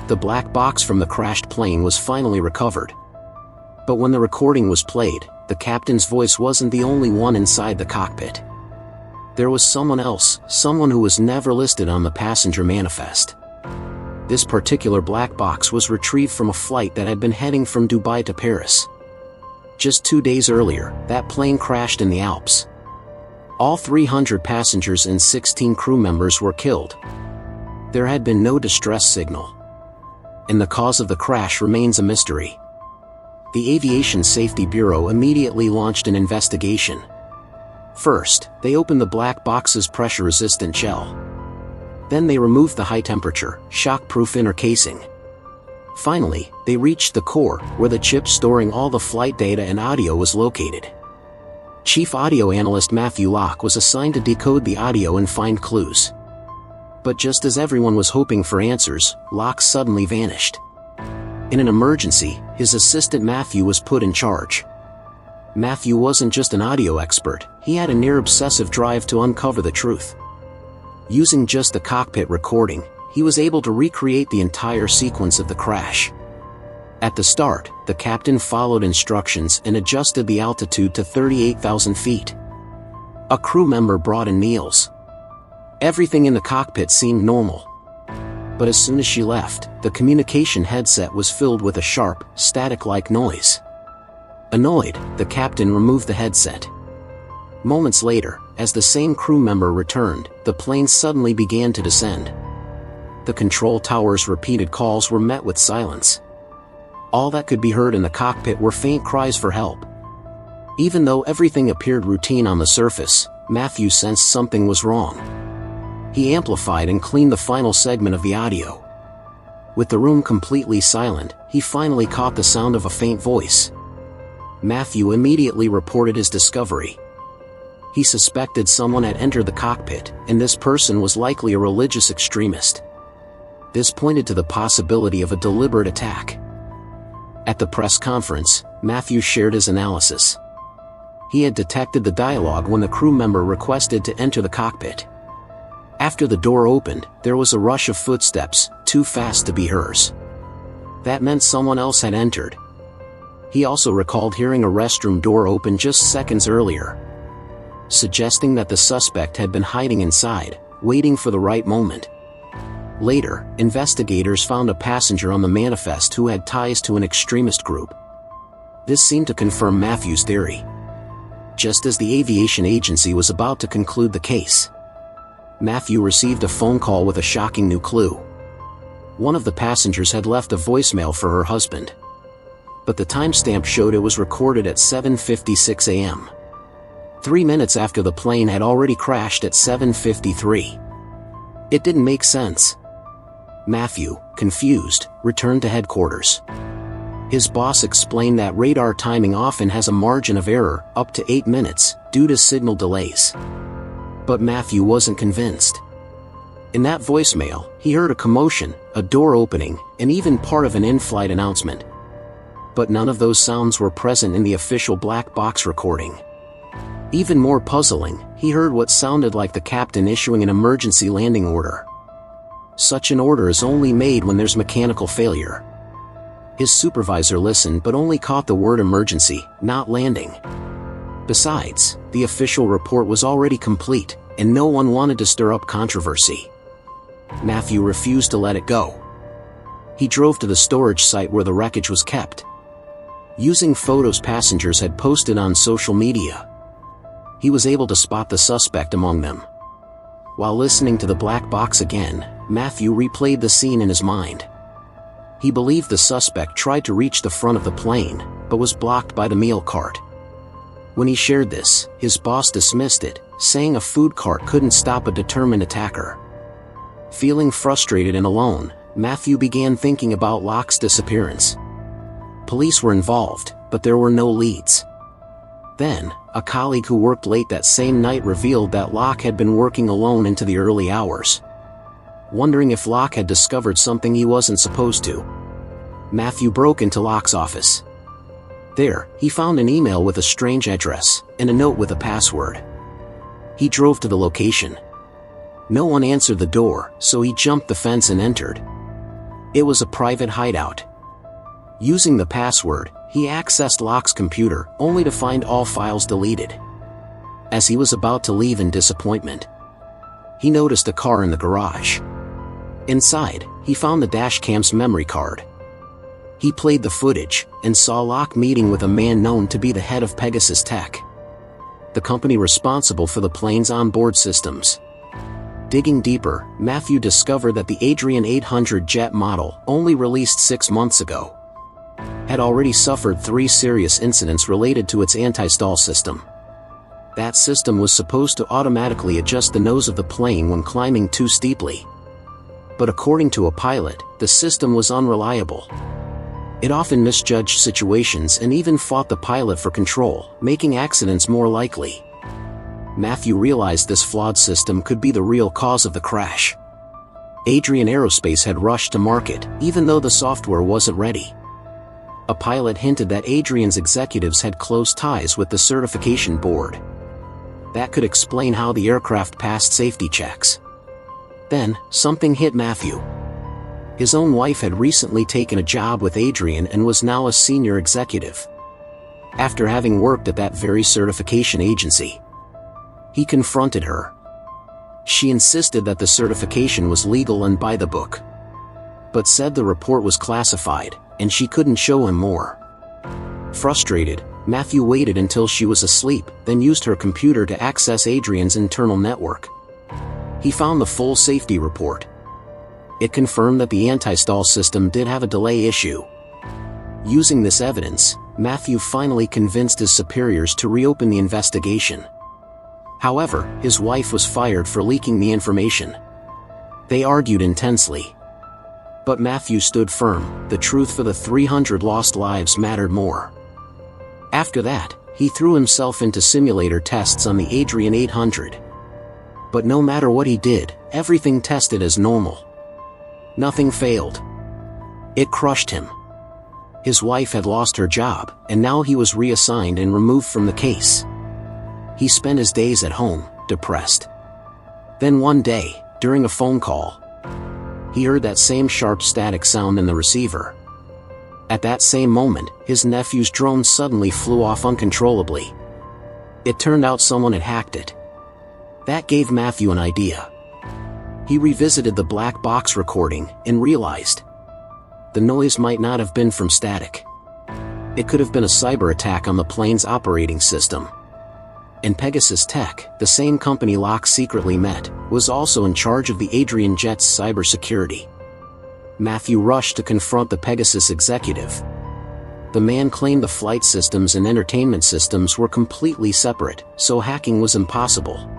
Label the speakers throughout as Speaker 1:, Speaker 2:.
Speaker 1: the black box from the crashed plane was finally recovered. But when the recording was played, the captain's voice wasn't the only one inside the cockpit. There was someone else, someone who was never listed on the passenger manifest. This particular black box was retrieved from a flight that had been heading from Dubai to Paris. Just 2 days earlier, that plane crashed in the Alps. All 300 passengers and 16 crew members were killed. There had been no distress signal, and the cause of the crash remains a mystery. The Aviation Safety Bureau immediately launched an investigation. First, they opened the black box's pressure-resistant shell. Then they removed the high-temperature, shock-proof inner casing. Finally, they reached the core, where the chip storing all the flight data and audio was located. Chief audio analyst Matthew Locke was assigned to decode the audio and find clues. But just as everyone was hoping for answers, Locke suddenly vanished. In an emergency, his assistant Matthew was put in charge. Matthew wasn't just an audio expert, he had a near-obsessive drive to uncover the truth. Using just the cockpit recording, he was able to recreate the entire sequence of the crash. At the start, the captain followed instructions and adjusted the altitude to 38,000 feet. A crew member brought in meals. Everything in the cockpit seemed normal. But as soon as she left, the communication headset was filled with a sharp, static-like noise. Annoyed, the captain removed the headset. Moments later, as the same crew member returned, the plane suddenly began to descend. The control tower's repeated calls were met with silence. All that could be heard in the cockpit were faint cries for help. Even though everything appeared routine on the surface, Matthew sensed something was wrong. He amplified and cleaned the final segment of the audio. With the room completely silent, he finally caught the sound of a faint voice. Matthew immediately reported his discovery. He suspected someone had entered the cockpit, and this person was likely a religious extremist. This pointed to the possibility of a deliberate attack. At the press conference, Matthew shared his analysis. He had detected the dialogue when the crew member requested to enter the cockpit. After the door opened, there was a rush of footsteps, too fast to be hers. That meant someone else had entered. He also recalled hearing a restroom door open just seconds earlier, suggesting that the suspect had been hiding inside, waiting for the right moment. Later, investigators found a passenger on the manifest who had ties to an extremist group. This seemed to confirm Matthew's theory. Just as the aviation agency was about to conclude the case, Matthew received a phone call with a shocking new clue. One of the passengers had left a voicemail for her husband. But the timestamp showed it was recorded at 7:56 a.m. 3 minutes after the plane had already crashed at 7:53. It didn't make sense. Matthew, confused, returned to headquarters. His boss explained that radar timing often has a margin of error, up to 8 minutes, due to signal delays. But Matthew wasn't convinced. In that voicemail, he heard a commotion, a door opening, and even part of an in-flight announcement. But none of those sounds were present in the official black box recording. Even more puzzling, he heard what sounded like the captain issuing an emergency landing order. Such an order is only made when there's mechanical failure. His supervisor listened but only caught the word emergency, not landing. Besides, the official report was already complete, and no one wanted to stir up controversy. Matthew refused to let it go. He drove to the storage site where the wreckage was kept. Using photos passengers had posted on social media, he was able to spot the suspect among them. While listening to the black box again, Matthew replayed the scene in his mind. He believed the suspect tried to reach the front of the plane, but was blocked by the meal cart. When he shared this, his boss dismissed it, saying a food cart couldn't stop a determined attacker. Feeling frustrated and alone, Matthew began thinking about Locke's disappearance. Police were involved, but there were no leads. Then, a colleague who worked late that same night revealed that Locke had been working alone into the early hours. Wondering if Locke had discovered something he wasn't supposed to, Matthew broke into Locke's office. There, he found an email with a strange address, and a note with a password. He drove to the location. No one answered the door, so he jumped the fence and entered. It was a private hideout. Using the password, he accessed Locke's computer, only to find all files deleted. As he was about to leave in disappointment, he noticed a car in the garage. Inside, he found the dashcam's memory card. He played the footage, and saw Locke meeting with a man known to be the head of Pegasus Tech, the company responsible for the plane's onboard systems. Digging deeper, Matthew discovered that the Adrian 800 jet model, only released 6 months ago, had already suffered 3 serious incidents related to its anti-stall system. That system was supposed to automatically adjust the nose of the plane when climbing too steeply. But according to a pilot, the system was unreliable. It often misjudged situations and even fought the pilot for control, making accidents more likely. Matthew realized this flawed system could be the real cause of the crash. Adrian Aerospace had rushed to market, even though the software wasn't ready. A pilot hinted that Adrian's executives had close ties with the certification board. That could explain how the aircraft passed safety checks. Then, something hit Matthew. His own wife had recently taken a job with Adrian and was now a senior executive, after having worked at that very certification agency. He confronted her. She insisted that the certification was legal and by the book, but said the report was classified, and she couldn't show him more. Frustrated, Matthew waited until she was asleep, then used her computer to access Adrian's internal network. He found the full safety report. It confirmed that the anti-stall system did have a delay issue. Using this evidence, Matthew finally convinced his superiors to reopen the investigation. However, his wife was fired for leaking the information. They argued intensely. But Matthew stood firm. The truth for the 300 lost lives mattered more. After that, he threw himself into simulator tests on the Adrian 800. But no matter what he did, everything tested as normal. Nothing failed. It crushed him. His wife had lost her job, and now he was reassigned and removed from the case. He spent his days at home, depressed. Then one day, during a phone call, he heard that same sharp static sound in the receiver. At that same moment, his nephew's drone suddenly flew off uncontrollably. It turned out someone had hacked it. That gave Matthew an idea. He revisited the black box recording and realized the noise might not have been from static. It could have been a cyberattack on the plane's operating system. And Pegasus Tech, the same company Locke secretly met, was also in charge of the Adrian jet's cybersecurity. Matthew rushed to confront the Pegasus executive. The man claimed the flight systems and entertainment systems were completely separate, so hacking was impossible.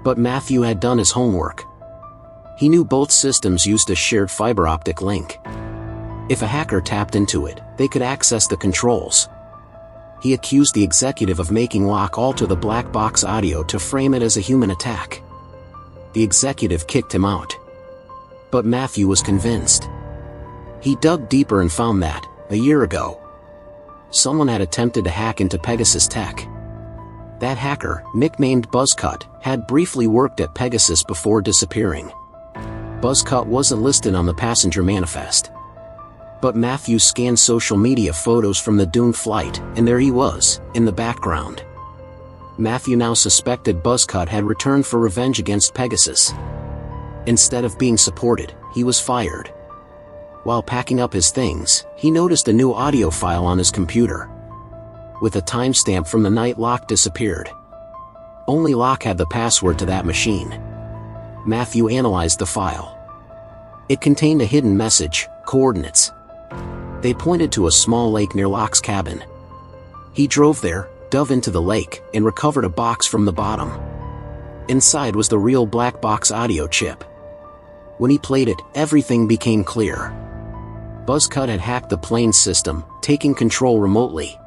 Speaker 1: But Matthew had done his homework. He knew both systems used a shared fiber optic link. If a hacker tapped into it, they could access the controls. He accused the executive of making Locke alter the black box audio to frame it as a human attack. The executive kicked him out. But Matthew was convinced. He dug deeper and found that, a year ago, someone had attempted to hack into Pegasus Tech. That hacker, nicknamed Buzzcut, had briefly worked at Pegasus before disappearing. Buzzcut wasn't listed on the passenger manifest. But Matthew scanned social media photos from the doomed flight, and there he was, in the background. Matthew now suspected Buzzcut had returned for revenge against Pegasus. Instead of being supported, he was fired. While packing up his things, he noticed a new audio file on his computer, with a timestamp from the night Locke disappeared. Only Locke had the password to that machine. Matthew analyzed the file. It contained a hidden message, coordinates. They pointed to a small lake near Locke's cabin. He drove there, dove into the lake, and recovered a box from the bottom. Inside was the real black box audio chip. When he played it, everything became clear. Buzzcut had hacked the plane's system, taking control remotely.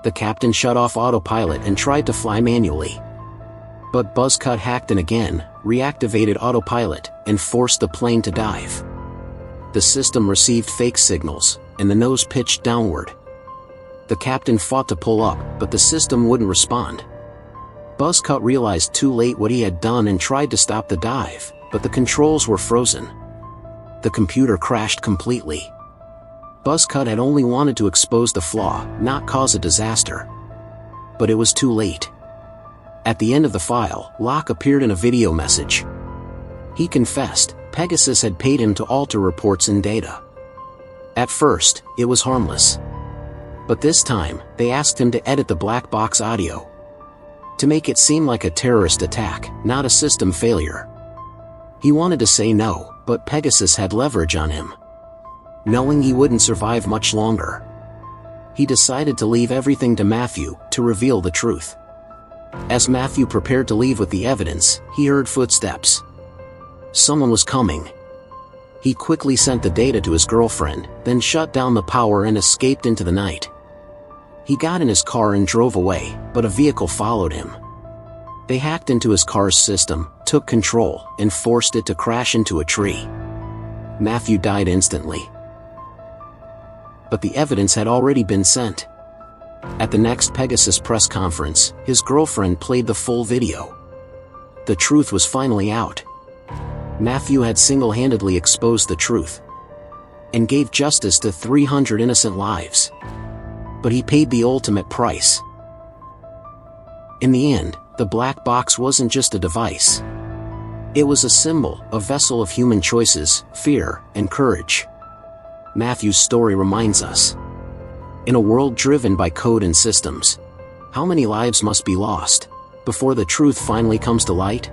Speaker 1: The captain shut off autopilot and tried to fly manually. But Buzzcut hacked in again, reactivated autopilot, and forced the plane to dive. The system received fake signals, and the nose pitched downward. The captain fought to pull up, but the system wouldn't respond. Buzzcut realized too late what he had done and tried to stop the dive, but the controls were frozen. the computer crashed completely. Buzzcut had only wanted to expose the flaw, not cause a disaster. But it was too late. At the end of the file, Locke appeared in a video message. He confessed Pegasus had paid him to alter reports and data. At first, it was harmless. But this time, they asked him to edit the black box audio to make it seem like a terrorist attack, not a system failure. He wanted to say no, but Pegasus had leverage on him. Knowing he wouldn't survive much longer, he decided to leave everything to Matthew to reveal the truth. As Matthew prepared to leave with the evidence, he heard footsteps. Someone was coming. He quickly sent the data to his girlfriend, then shut down the power and escaped into the night. He got in his car and drove away, but a vehicle followed him. They hacked into his car's system, took control, and forced it to crash into a tree. Matthew died instantly. But the evidence had already been sent. At the next Pegasus press conference, his girlfriend played the full video. The truth was finally out. Matthew had single-handedly exposed the truth and gave justice to 300 innocent lives. But he paid the ultimate price. In the end, the black box wasn't just a device. It was a symbol, a vessel of human choices, fear, and courage. Matthew's story reminds us. In a world driven by code and systems, how many lives must be lost before the truth finally comes to light?